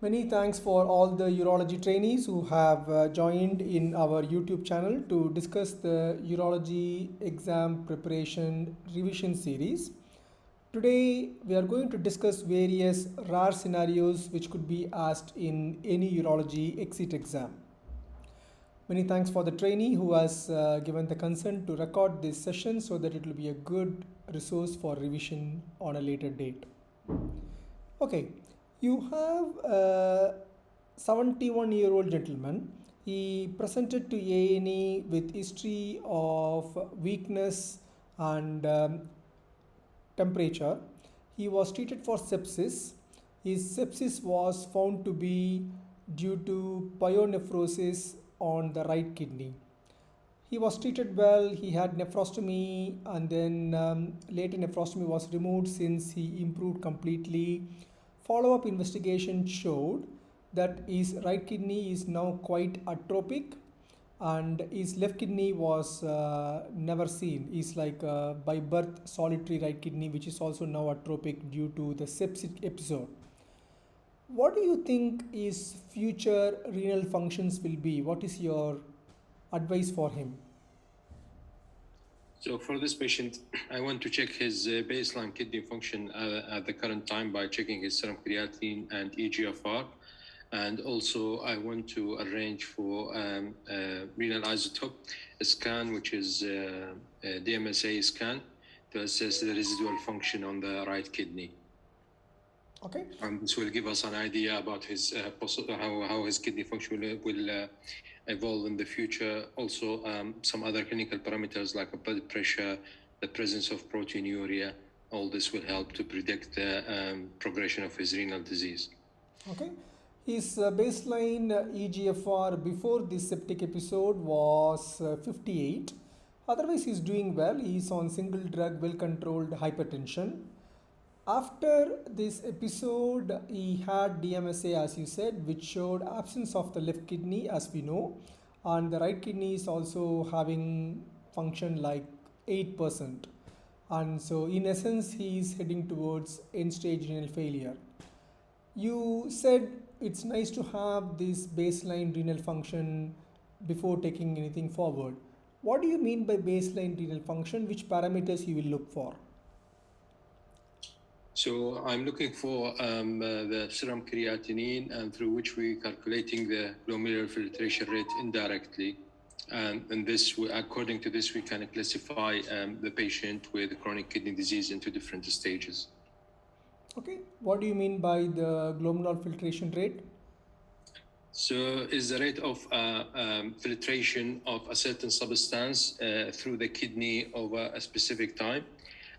Many thanks for all the urology trainees who have joined in our YouTube channel to discuss the urology exam preparation revision series. Today we are going to discuss various rare scenarios which could be asked in any urology exit exam. Many thanks for the trainee who has given the consent to record this session so that it will be a good resource for revision on a later date. Okay, you have a 71-year-old gentleman. He presented to A&E with history of weakness and temperature. He was treated for sepsis. His sepsis was found to be due to pyonephrosis on the right kidney. He was treated well. He had nephrostomy, and then later nephrostomy was removed since he improved completely. Follow-up investigation showed that his right kidney is now quite atrophic, and his left kidney was never seen. He's like by birth solitary right kidney, which is also now atrophic due to the septic episode. What do you think his future renal functions will be? What is your advice for him? So for this patient, I want to check his baseline kidney function at the current time by checking his serum creatinine and EGFR. And also I want to arrange for renal isotope scan, which is a DMSA scan, to assess the residual function on the right kidney. Okay. This will give us an idea about his how his kidney function will evolve in the future. Also, some other clinical parameters like blood pressure, the presence of proteinuria, all this will help to predict the progression of his renal disease. Okay. His baseline EGFR before this septic episode was 58. Otherwise, he's doing well. He's on single drug, well controlled hypertension. After this episode, he had DMSA, as you said, which showed absence of the left kidney, as we know, and the right kidney is also having function like 8%. And so, in essence, he is heading towards end stage renal failure. You said it's nice to have this baseline renal function before taking anything forward. What do you mean by baseline renal function? Which parameters you will look for? So I'm looking for the serum creatinine, and through which we're calculating the glomerular filtration rate indirectly. And this, according to this, we can classify the patient with chronic kidney disease into different stages. Okay, what do you mean by the glomerular filtration rate? So is the rate of filtration of a certain substance through the kidney over a specific time.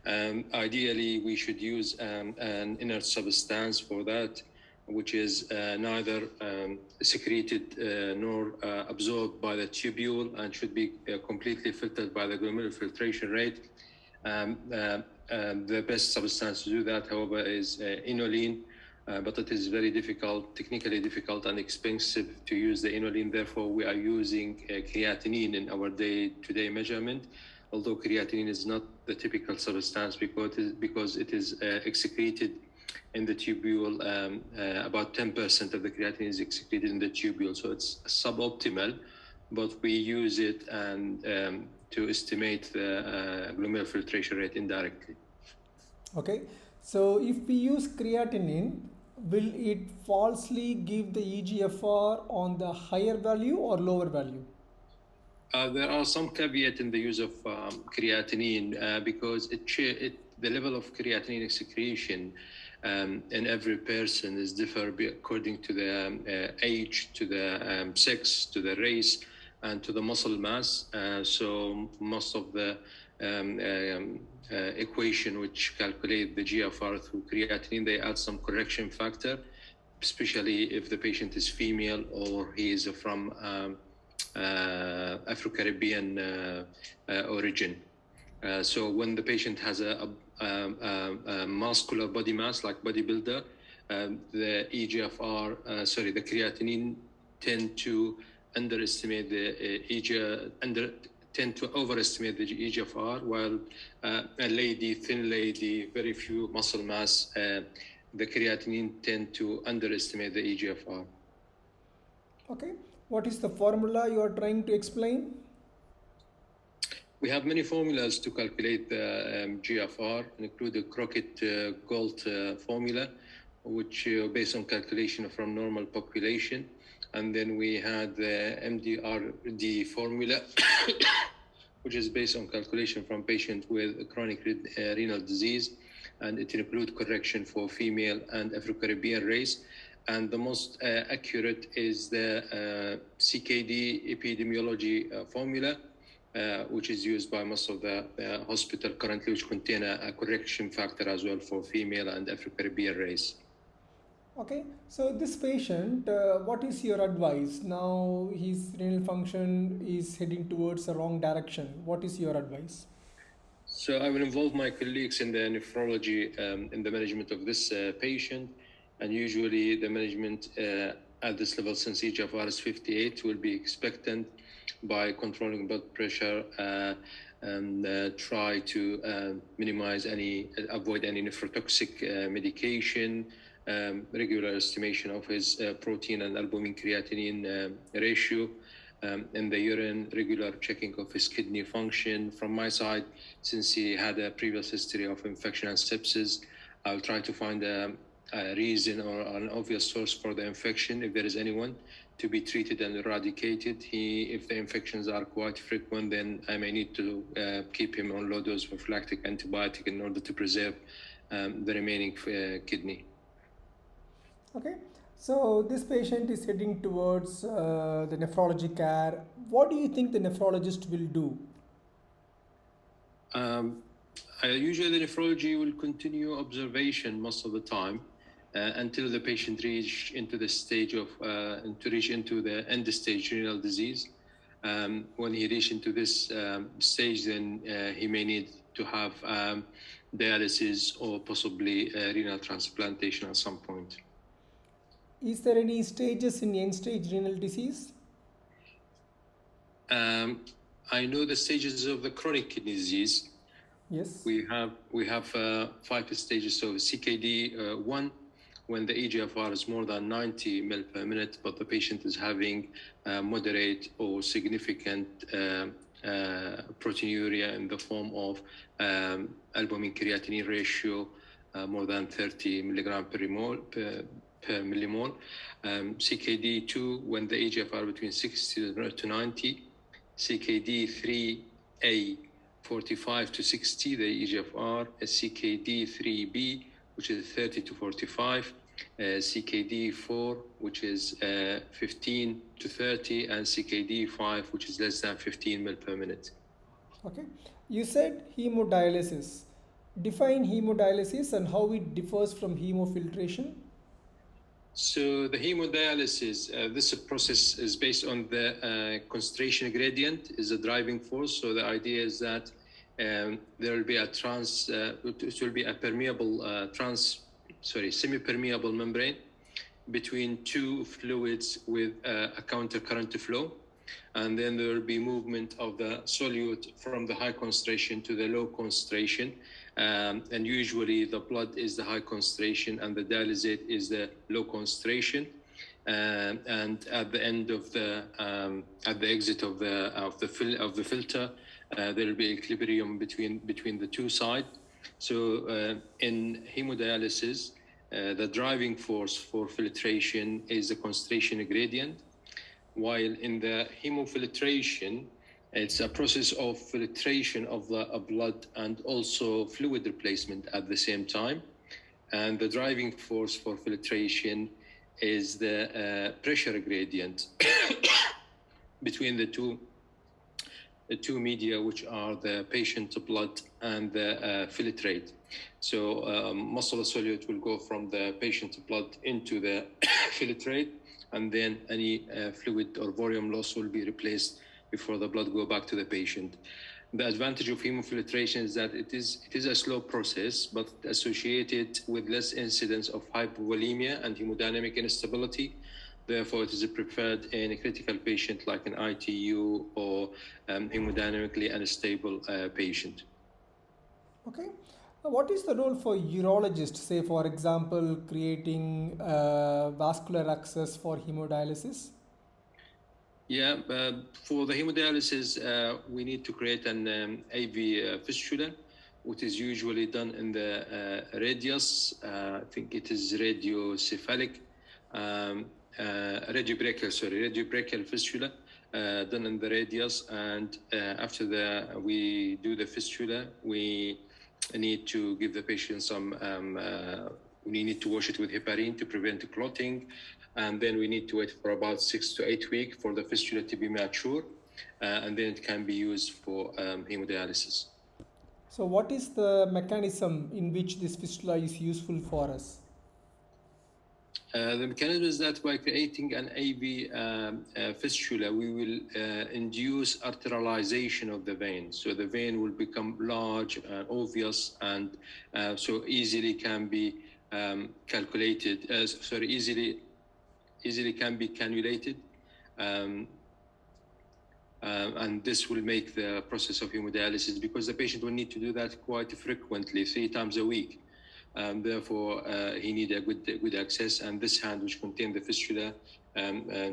Ideally, we should use an inert substance for that, which is neither secreted nor absorbed by the tubule, and should be completely filtered by the glomerular filtration rate. The best substance to do that, however, is inulin, but it is very difficult, technically difficult and expensive to use the inulin. Therefore, we are using creatinine in our day-to-day measurement, although creatinine is not the typical substance because it is excreted in the tubule. About 10% of the creatinine is excreted in the tubule, so it's suboptimal, but we use it and to estimate the glomerular filtration rate indirectly. Okay, so if we use creatinine, will it falsely give the EGFR on the higher value or lower value? There are some caveat in the use of creatinine because the level of creatinine excretion in every person is different according to the age, to the sex, to the race, and to the muscle mass. So most of the equation which calculate the GFR through creatinine, they add some correction factor, especially if the patient is female or he is from Afro-Caribbean origin. So when the patient has a muscular body mass like bodybuilder, the EGFR, the creatinine tend to underestimate tend to overestimate the EGFR, while a thin lady, very few muscle mass, the creatinine tend to underestimate the EGFR. Okay. What is the formula you are trying to explain? We have many formulas to calculate the GFR, include the Crockett-Gault formula, which based on calculation from normal population. And then we had the MDRD formula, which is based on calculation from patient with chronic renal disease, and it includes correction for female and Afro-Caribbean race. And the most accurate is the CKD epidemiology formula, which is used by most of the hospital currently, which contain a correction factor as well for female and Afro-Caribbean race. Okay, so this patient, what is your advice? Now his renal function is heading towards the wrong direction. What is your advice? So I will involve my colleagues in the nephrology in the management of this patient. And usually the management at this level, since EGFR is 58, will be expectant by controlling blood pressure and try to avoid any nephrotoxic medication, regular estimation of his protein and albumin creatinine ratio in the urine, regular checking of his kidney function. From my side, since he had a previous history of infection and sepsis, I'll try to find a reason or an obvious source for the infection, if there is anyone, to be treated and eradicated. If the infections are quite frequent, then I may need to keep him on low dose prophylactic antibiotic in order to preserve the remaining kidney. Okay, so this patient is heading towards the nephrology care. What do you think the nephrologist will do? Usually the nephrology will continue observation most of the time until the patient reach into the stage of into the end stage renal disease. When he reach into this stage, then he may need to have dialysis or possibly renal transplantation at some point. Is there any stages in end stage renal disease? I know the stages of the chronic kidney disease. Yes. We have 5 stages. So CKD 1, when the EGFR is more than 90 ml per minute, but the patient is having moderate or significant proteinuria in the form of albumin creatinine ratio more than 30 milligram per millimole. CKD 2, when the EGFR between 60 to 90. CKD 3A, 45 to 60, the EGFR. CKD 3B, which is 30 to 45. CKD 4, which is 15 to 30, and CKD 5, which is less than 15 ml per minute. Okay. You said hemodialysis. Define hemodialysis and how it differs from hemofiltration. So the hemodialysis, this process is based on the concentration gradient is a driving force. So the idea is that there will be it will be a permeable semi-permeable membrane between two fluids with a counter current flow. And then there will be movement of the solute from the high concentration to the low concentration. And usually the blood is the high concentration and the dialysate is the low concentration. And at the end of at the exit of the filter, there will be equilibrium between the two sides. So in hemodialysis, the driving force for filtration is the concentration gradient, while in the hemofiltration, it's a process of filtration of the blood and also fluid replacement at the same time. And the driving force for filtration is the pressure gradient between the two media, which are the patient blood and the filtrate. So most of the solute will go from the patient blood into the filtrate, and then any fluid or volume loss will be replaced before the blood go back to the patient. The advantage of hemofiltration is that it is a slow process, but associated with less incidence of hypovolemia and hemodynamic instability. Therefore, it is preferred in a critical patient like an ITU or hemodynamically unstable patient. Okay. What is the role for urologists, say for example, creating vascular access for hemodialysis? Yeah, for the hemodialysis, we need to create an AV fistula, which is usually done in the radius. I think it is radiocephalic, radiobrachial fistula, done in the radius. And after we do the fistula, we need to give the patient some. We need to wash it with heparin to prevent clotting, and then we need to wait for about 6 to 8 weeks for the fistula to be mature, and then it can be used for hemodialysis. So, what is the mechanism in which this fistula is useful for us? The mechanism is that by creating an AV fistula, we will induce arterialization of the vein. So the vein will become large and obvious, and so easily can be calculated. Easily can be cannulated. And this will make the process of hemodialysis, because the patient will need to do that quite frequently, 3 times a week. Therefore, he needs a good access, and this hand, which contains the fistula,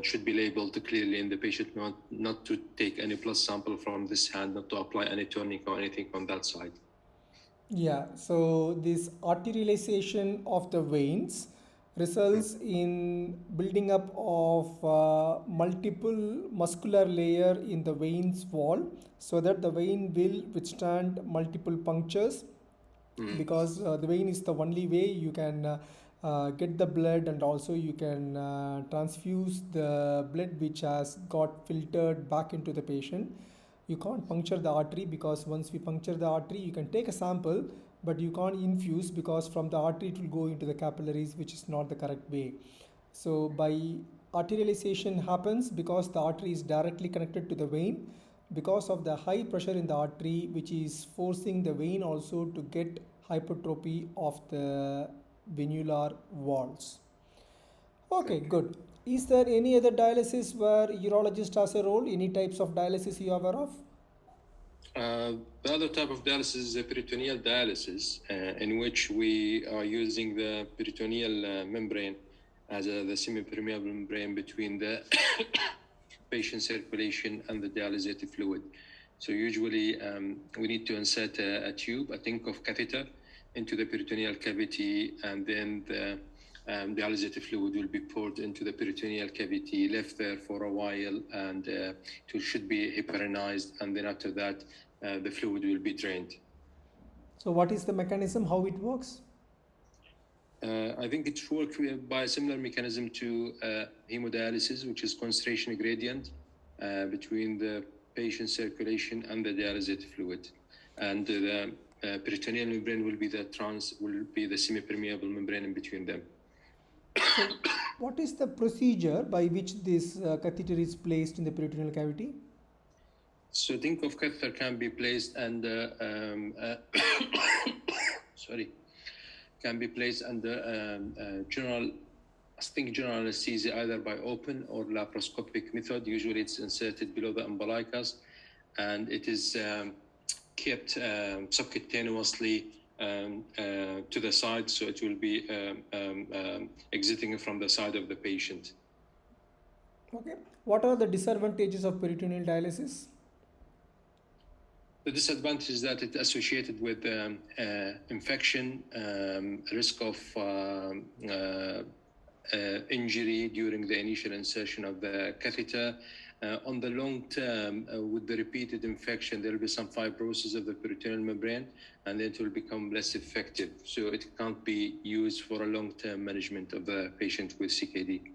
should be labeled clearly in the patient, not to take any blood sample from this hand, not to apply any tourniquet or anything on that side. Yeah, so this arterialization of the veins results in building up of multiple muscular layer in the veins wall, so that the vein will withstand multiple punctures, because the vein is the only way you can get the blood, and also you can transfuse the blood which has got filtered back into the patient. You can't puncture the artery, because once we puncture the artery, you can take a sample, but you can't infuse, because from the artery it will go into the capillaries, which is not the correct way. So by arterialization happens because the artery is directly connected to the vein, because of the high pressure in the artery, which is forcing the vein also to get hypertrophy of the venular walls. Okay, good. Is there any other dialysis where urologist has a role? Any types of dialysis you are aware of? The other type of dialysis is the peritoneal dialysis, in which we are using the peritoneal membrane as the semi-permeable membrane between the patient circulation and the dialysated fluid. So usually we need to insert a tube, a Tinkoff catheter, into the peritoneal cavity, and then the dialysated fluid will be poured into the peritoneal cavity, left there for a while, and it should be heparinized, and then after that the fluid will be drained. So what is the mechanism, how it works? I think it works by a similar mechanism to hemodialysis, which is concentration gradient between the patient circulation and the dialysated fluid, and the peritoneal membrane will be the semi-permeable membrane in between them. So what is the procedure by which this catheter is placed in the peritoneal cavity? So Tinkoff catheter can be placed under can be placed under general anesthesia, either by open or laparoscopic method. Usually it's inserted below the umbilicus, and it is kept subcutaneously to the side, so it will be exiting from the side of the patient. Okay. What are the disadvantages of peritoneal dialysis? The disadvantage is that it's associated with infection, risk of injury during the initial insertion of the catheter. On the long term, with the repeated infection, there will be some fibrosis of the peritoneal membrane, and then it will become less effective. So it can't be used for a long-term management of the patient with CKD.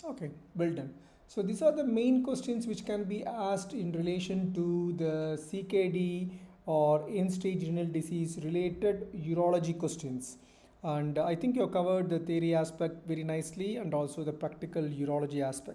Okay, well done. So these are the main questions which can be asked in relation to the CKD or end-stage renal disease related urology questions. And I think you have covered the theory aspect very nicely, and also the practical urology aspect.